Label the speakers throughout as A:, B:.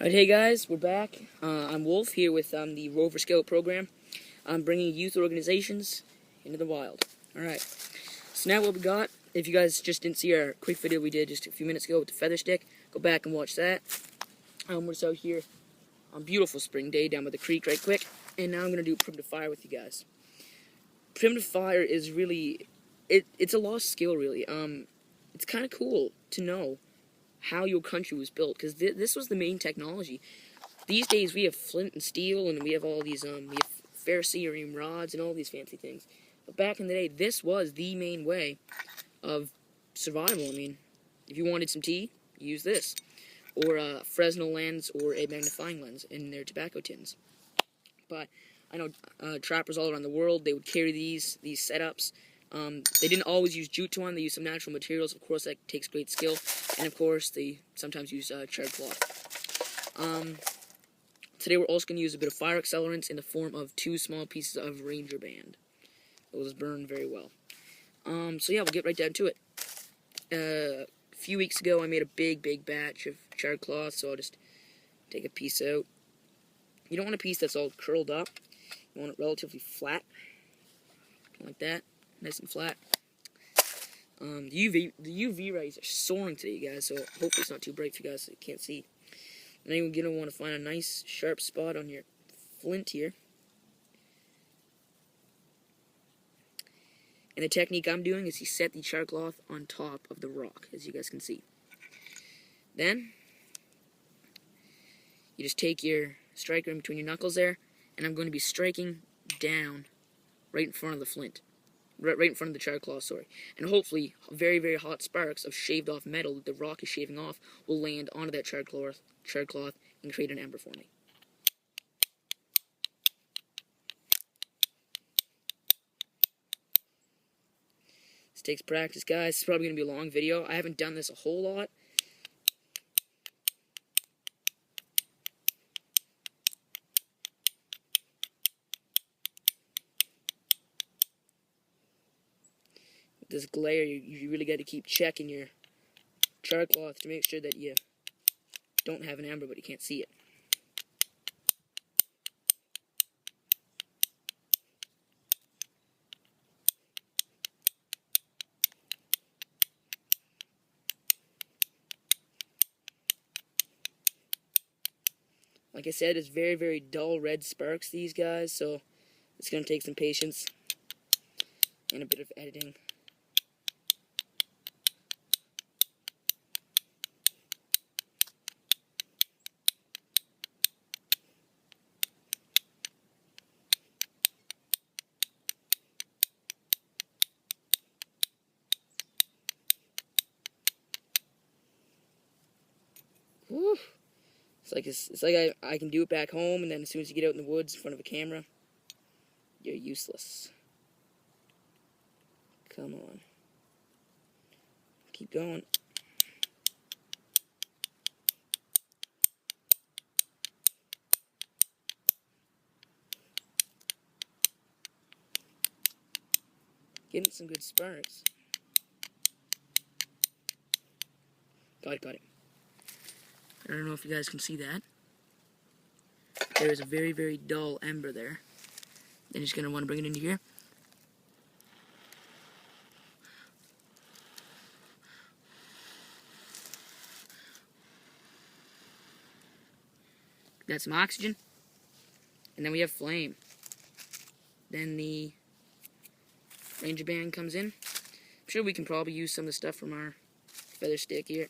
A: Alright, hey guys, we're back. I'm Wolf here with the Rover Scout program. I'm bringing youth organizations into the wild. Alright, so now what we got, if you guys just didn't see our quick video we did just a few minutes ago with the feather stick, go back and watch that. We're just out here on a beautiful spring day down by the creek right quick, and now I'm going to do primitive fire with you guys. Primitive fire is really, it's a lost skill really. It's kind of cool to know how your country was built, because this was the main technology. These days we have flint and steel, and we have all these, we have ferrocerium rods and all these fancy things. But back in the day, this was the main way of survival. I mean, if you wanted some tea, you use this. Or a Fresnel lens or a magnifying lens in their tobacco tins. But I know trappers all around the world, they would carry these setups. They didn't always use jute twine, they used some natural materials. Of course, that takes great skill. And of course, they sometimes use charred cloth. Today we're also going to use a bit of fire accelerants in the form of 2 small pieces of Ranger Band. Those burn very well. So yeah, we'll get right down to it. A few weeks ago, I made a big batch of charred cloth, so I'll just take a piece out. You don't want a piece that's all curled up. You want it relatively flat, like that, nice and flat. The UV rays are soaring today, you guys, so hopefully it's not too bright for you guys so you can't see. And then you're going to want to find a nice sharp spot on your flint here. And the technique I'm doing is you set the charred cloth on top of the rock, as you guys can see. Then, you just take your striker in between your knuckles there, and I'm going to be striking down right in front of the flint. Right in front of the charred cloth, sorry. And hopefully, very hot sparks of shaved off metal that the rock is shaving off will land onto that charred cloth and create an ember for me. This takes practice, guys. It's probably going to be a long video. I haven't done this a whole lot. With this glare, you really got to keep checking your charred cloth to make sure that you don't have an ember, but you can't see it. Like I said, it's very dull red sparks, these guys, so it's going to take some patience and a bit of editing. Whew. It's like I can do it back home, and then as soon as you get out in the woods in front of a camera, you're useless. Come on. Keep going. Getting some good sparks. Got it. I don't know if you guys can see that. There is a very dull ember there. Then you're just going to want to bring it into here. Got some oxygen. And then we have flame. Then the Ranger Band comes in. I'm sure we can probably use some of the stuff from our feather stick here.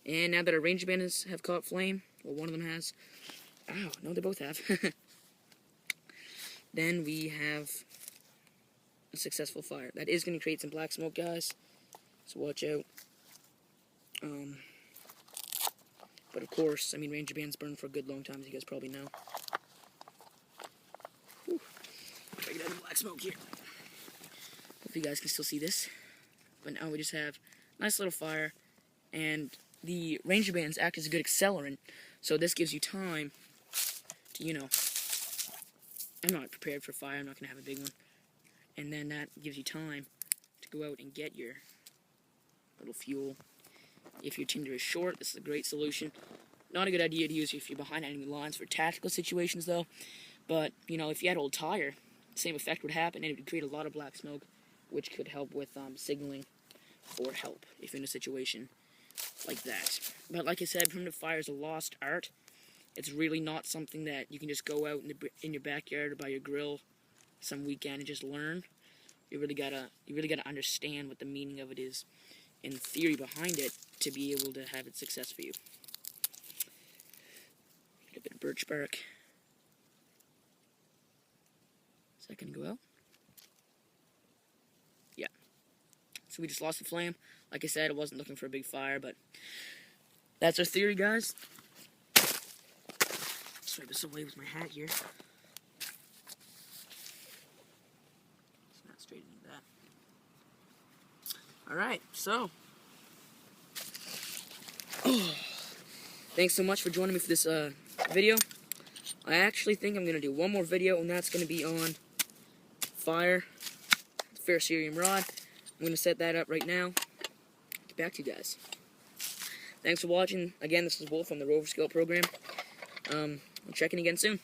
A: And now that our Ranger Bands have caught flame, well, one of them has. Ow, no, they both have. Then we have a successful fire. That is going to create some black smoke, guys, so watch out. But of course, I mean, Ranger Bands burn for a good long time, as you guys probably know. Whew. Try to get out the black smoke here. Hope you guys can still see this. But now we just have a nice little fire, and the Ranger Bands act as a good accelerant, so this gives you time to, you know, I'm not prepared for fire, I'm not going to have a big one, and then that gives you time to go out and get your little fuel, If your tinder is short, this is a great solution. Not a good idea to use if you're behind enemy lines for tactical situations, though. But, you know, if you had old tire, the same effect would happen, and it would create a lot of black smoke, which could help with signaling for help if you're in a situation like that. But like I said, primitive fire is a lost art. It's really not something that you can just go out in your backyard or by your grill some weekend and just learn. You really gotta understand what the meaning of it is and the theory behind it to be able to have it success for you. Get a bit of birch bark. Is that gonna go out? Yeah. So we just lost the flame. Like I said, I wasn't looking for a big fire, but that's our theory, guys. Swipe this away with my hat here. It's not straight into that. Alright, so. Thanks so much for joining me for this video. I actually think I'm going to do one more video, and that's going to be on fire, ferrocerium rod. I'm going to set that up right now. Get back to you guys. Thanks for watching. Again, this is Wolf from the Rover Scout program. I'll check in again soon.